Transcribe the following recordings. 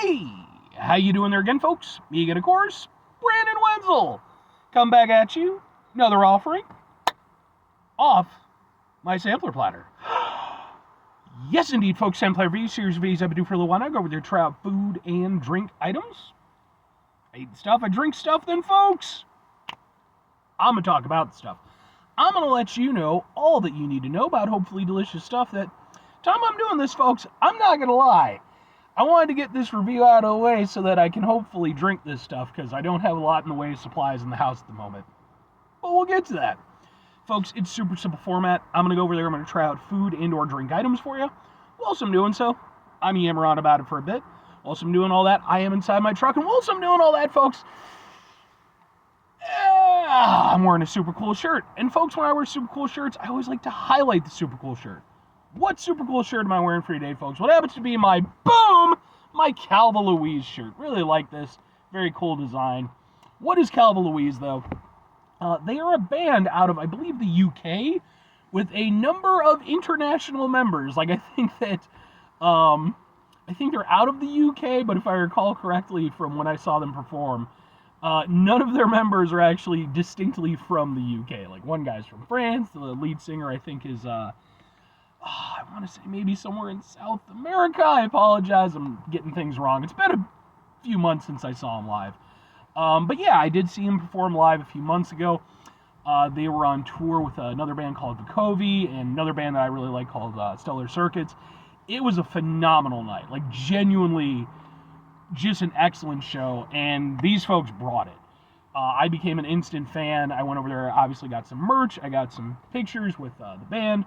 Hey, how you doing there again, folks? Me again, of course, Brandon Wenzel. Come back at you, another offering off my sampler platter. Yes, indeed, folks, sampler review series of videos I've been doing for a little while. I go over there, try out food and drink items. I eat stuff, I drink stuff, then, folks, I'm going to talk about the stuff. I'm going to let you know all that you need to know about hopefully delicious stuff that, time I'm doing this, folks, I'm not going to lie. I wanted to get this review out of the way so that I can hopefully drink this stuff, because I don't have a lot in the way of supplies in the house at the moment. But we'll get to that. Folks, it's super simple format. I'm going to go over there, I'm going to try out food and or drink items for you. Whilst I'm doing so, I'm yammering on about it for a bit. Whilst I'm doing all that, I am inside my truck, and whilst I'm doing all that, folks, I'm wearing a super cool shirt. And folks, when I wear super cool shirts, I always like to highlight the super cool shirt. What super cool shirt am I wearing for today, folks? What happens to be my Calva Louise shirt. Really like this. Very cool design. What is Calva Louise, though? They are a band out of, I believe, the UK with a number of international members. Like, I think they're out of the UK, but if I recall correctly from when I saw them perform, none of their members are actually distinctly from the UK. Like, one guy's from France. The lead singer, I think, is... I want to say maybe somewhere in South America. I apologize, I'm getting things wrong. It's been a few months since I saw him live. But yeah, I did see him perform live a few months ago. They were on tour with another band called Vicovi and another band that I really like called Stellar Circuits. It was a phenomenal night. Like, genuinely just an excellent show, and these folks brought it. I became an instant fan. I went over there, obviously got some merch. I got some pictures with the band.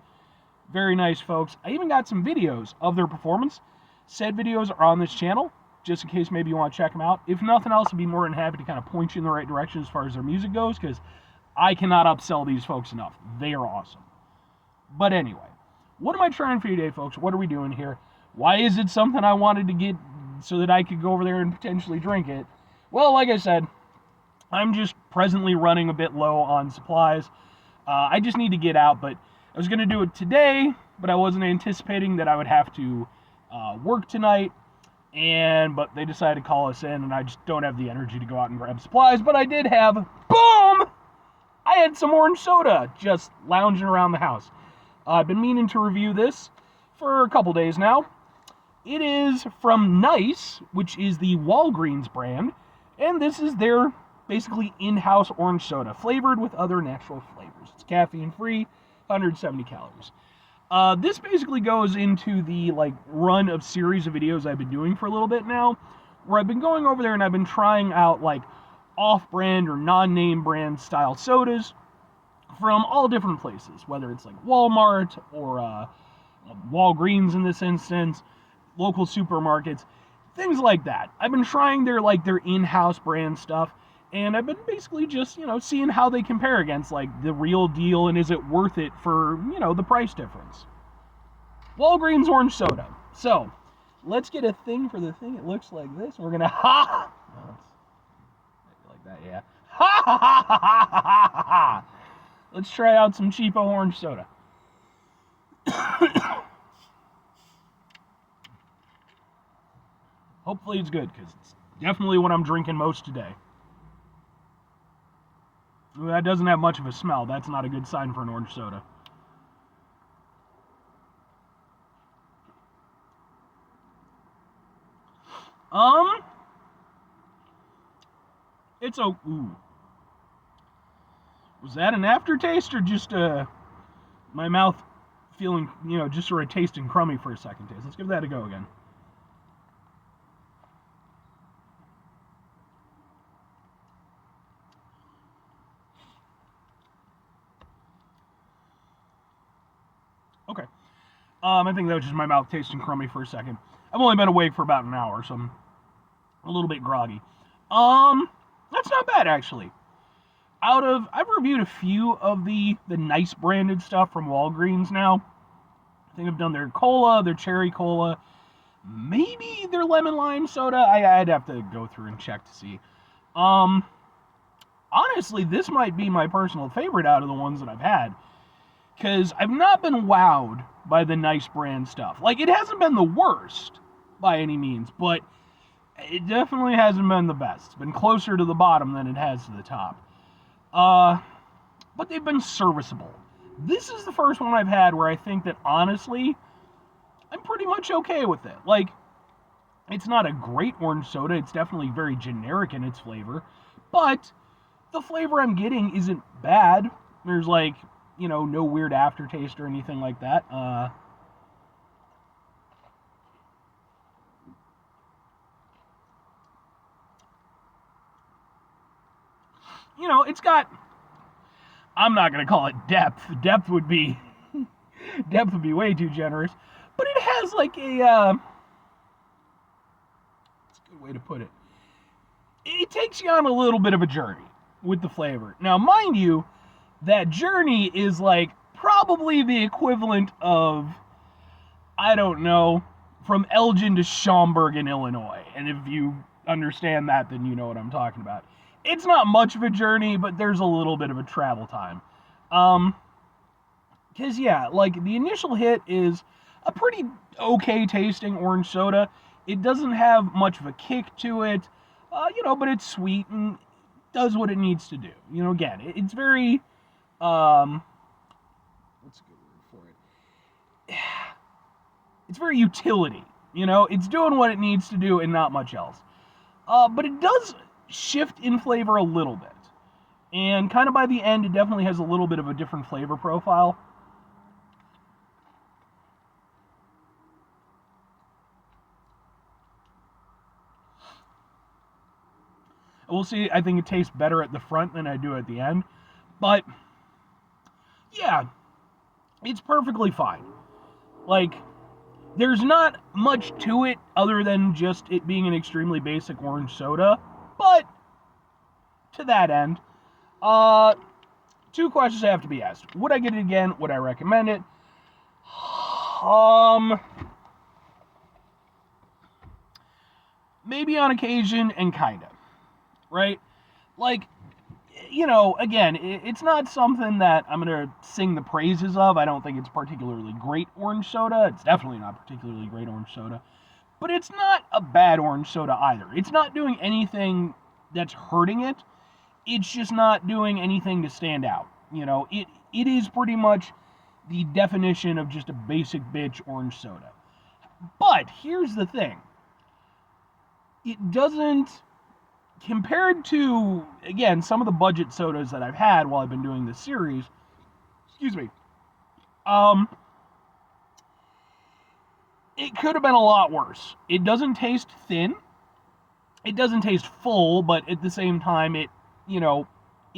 Very nice, folks. I even got some videos of their performance. Said videos are on this channel, just in case maybe you want to check them out. If nothing else, I'd be more than happy to kind of point you in the right direction as far as their music goes, because I cannot upsell these folks enough. They are awesome. But anyway, what am I trying for you today, folks? What are we doing here? Why is it something I wanted to get so that I could go over there and potentially drink it? Well, like I said, I'm just presently running a bit low on supplies. I just need to get out, but I was going to do it today, but I wasn't anticipating that I would have to work tonight, but they decided to call us in, and I just don't have the energy to go out and grab supplies, but I did have, boom, I had some orange soda just lounging around the house. I've been meaning to review this for a couple days now. It is from Nice, which is the Walgreens brand, and this is their basically in-house orange soda, flavored with other natural flavors. It's caffeine-free, 170 calories. This basically goes into the run of series of videos I've been doing for a little bit now, where I've been going over there and I've been trying out off-brand or non-name brand style sodas from all different places, whether it's Walmart or Walgreens in this instance, local supermarkets, things like that. I've been trying their in-house brand stuff. And I've been basically just, seeing how they compare against, the real deal, and is it worth it for, the price difference. Walgreens orange soda. So, let's get a thing for the thing. It looks like this. We're gonna, like that, yeah. Let's try out some cheapo orange soda. Hopefully it's good, because it's definitely what I'm drinking most today. That doesn't have much of a smell. That's not a good sign for an orange soda. It's ooh. Was that an aftertaste or just my mouth feeling, just sort of tasting crummy for a second taste? Let's give that a go again. Okay. I think that was just my mouth tasting crummy for a second. I've only been awake for about an hour, so I'm a little bit groggy. That's not bad, actually. I've reviewed a few of the Nice branded stuff from Walgreens now. I think I've done their cola, their cherry cola, maybe their lemon lime soda. I'd have to go through and check to see. Honestly, this might be my personal favorite out of the ones that I've had. Because I've not been wowed by the Nice brand stuff. It hasn't been the worst by any means, but It definitely hasn't been the best. It's been closer to the bottom than it has to the top. But they've been serviceable. This is the first one I've had where I think that, honestly, I'm pretty much okay with it. Like, it's not a great orange soda. It's definitely very generic in its flavor. But the flavor I'm getting isn't bad. There's, like, no weird aftertaste or anything like that. It's got, I'm not going to call it depth. Depth would be way too generous. But it has, like, it's a good way to put it. It takes you on a little bit of a journey with the flavor. Now, mind you, that journey is, like, probably the equivalent of, I don't know, from Elgin to Schaumburg in Illinois. And if you understand that, then you know what I'm talking about. It's not much of a journey, but there's a little bit of a travel time. Because, yeah, like, the initial hit is a pretty okay tasting orange soda. It doesn't have much of a kick to it, but it's sweet and does what it needs to do. Again, it's very, what's a good word for it? It's very utility. It's doing what it needs to do and not much else. But it does shift in flavor a little bit. And kind of by the end, it definitely has a little bit of a different flavor profile. We'll see, I think it tastes better at the front than I do at the end. But, yeah, it's perfectly fine. Like, there's not much to it other than just it being an extremely basic orange soda. But, to that end, 2 questions have to be asked. Would I get it again? Would I recommend it? Maybe on occasion and kinda. Right? Like, again, it's not something that I'm going to sing the praises of. I don't think it's particularly great orange soda. It's definitely not particularly great orange soda. But it's not a bad orange soda either. It's not doing anything that's hurting it. It's just not doing anything to stand out. It is pretty much the definition of just a basic bitch orange soda. But here's the thing. It doesn't, compared to, again, some of the budget sodas that I've had while I've been doing this series, excuse me, it could have been a lot worse. It doesn't taste thin. It doesn't taste full, but at the same time, it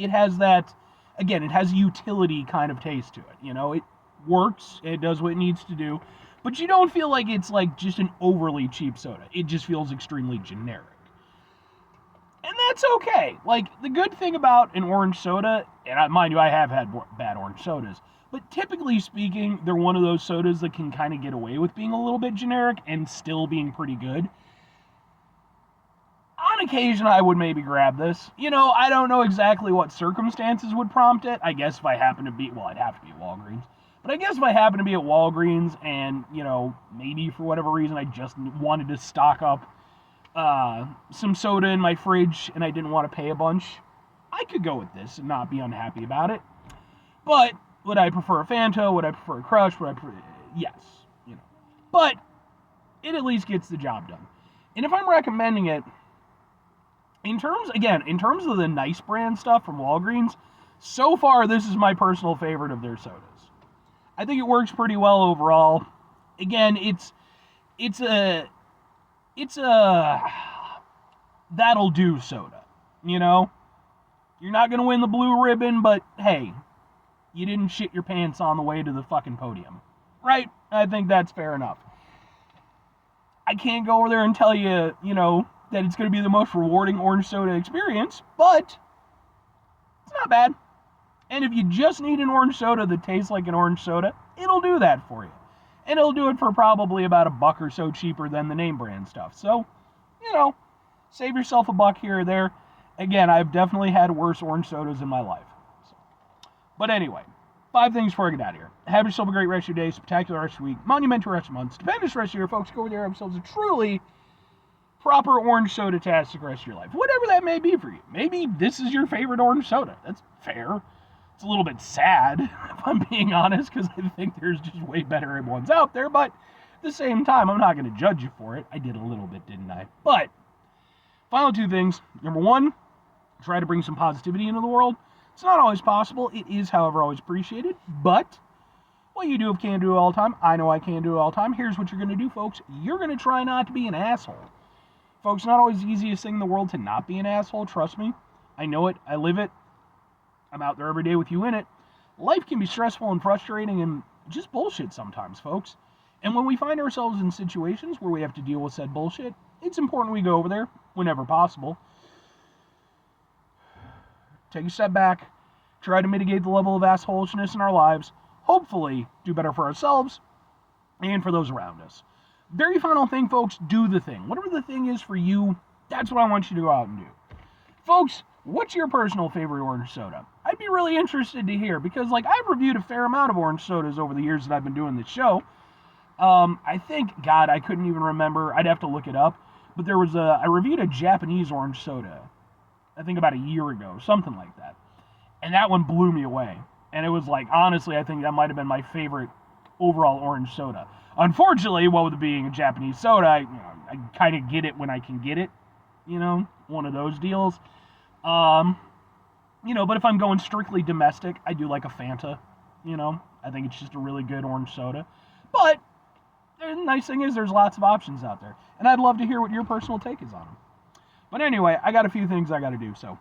has that, again, it has a utility kind of taste to it. It works, it does what it needs to do, but you don't feel like it's like just an overly cheap soda. It just feels extremely generic. And that's okay. Like, the good thing about an orange soda, and mind you, I have had bad orange sodas, but typically speaking, they're one of those sodas that can kind of get away with being a little bit generic and still being pretty good. On occasion, I would maybe grab this. I don't know exactly what circumstances would prompt it. I guess if I happen to be, well, I'd have to be at Walgreens. But I guess if I happen to be at Walgreens and, maybe for whatever reason I just wanted to stock up some soda in my fridge and I didn't want to pay a bunch, I could go with this and not be unhappy about it. But would I prefer a Fanta? Would I prefer a Crush? Would I prefer... Yes. But it at least gets the job done. And if I'm recommending it, in terms of the nice brand stuff from Walgreens, so far this is my personal favorite of their sodas. I think it works pretty well overall. Again, it's a that'll do soda. You're not going to win the blue ribbon, but hey, you didn't shit your pants on the way to the fucking podium. Right? I think that's fair enough. I can't go over there and tell you, that it's going to be the most rewarding orange soda experience, but it's not bad. And if you just need an orange soda that tastes like an orange soda, it'll do that for you. And it'll do it for probably about $1 or so cheaper than the name brand stuff. So, save yourself $1 here or there. Again, I've definitely had worse orange sodas in my life. But anyway, 5 things before I get out of here. Have yourself a great rest of your day, spectacular rest of your week, monumental rest of your month, stupendous rest of your year, folks. Go over there, have yourselves a truly proper orange soda tastic the rest of your life. Whatever that may be for you. Maybe this is your favorite orange soda. That's fair. It's a little bit sad, if I'm being honest, because I think there's just way better ones out there, but at the same time, I'm not going to judge you for it. I did a little bit, didn't I? But, final two things. Number one, try to bring some positivity into the world. It's not always possible. It is, however, always appreciated. But what you do if can't do it all the time, I know I can't do it all the time. Here's what you're going to do, folks. You're going to try not to be an asshole. Folks, not always the easiest thing in the world to not be an asshole. Trust me. I know it. I live it. I'm out there every day with you in it. Life can be stressful and frustrating and just bullshit sometimes, folks. And when we find ourselves in situations where we have to deal with said bullshit, it's important we go over there whenever possible. Take a step back, try to mitigate the level of assholishness in our lives, hopefully do better for ourselves and for those around us. Very final thing, folks, do the thing. Whatever the thing is for you, that's what I want you to go out and do. Folks, what's your personal favorite orange soda? I'd be really interested to hear because, I've reviewed a fair amount of orange sodas over the years that I've been doing this show. I think, God, I couldn't even remember. I'd have to look it up. But I reviewed a Japanese orange soda, I think about a year ago, something like that. And that one blew me away. And it was honestly, I think that might have been my favorite overall orange soda. Unfortunately, with it being a Japanese soda, I kind of get it when I can get it. One of those deals. But if I'm going strictly domestic, I do like a Fanta. I think it's just a really good orange soda. But the nice thing is there's lots of options out there. And I'd love to hear what your personal take is on them. But anyway, I got a few things I got to do. So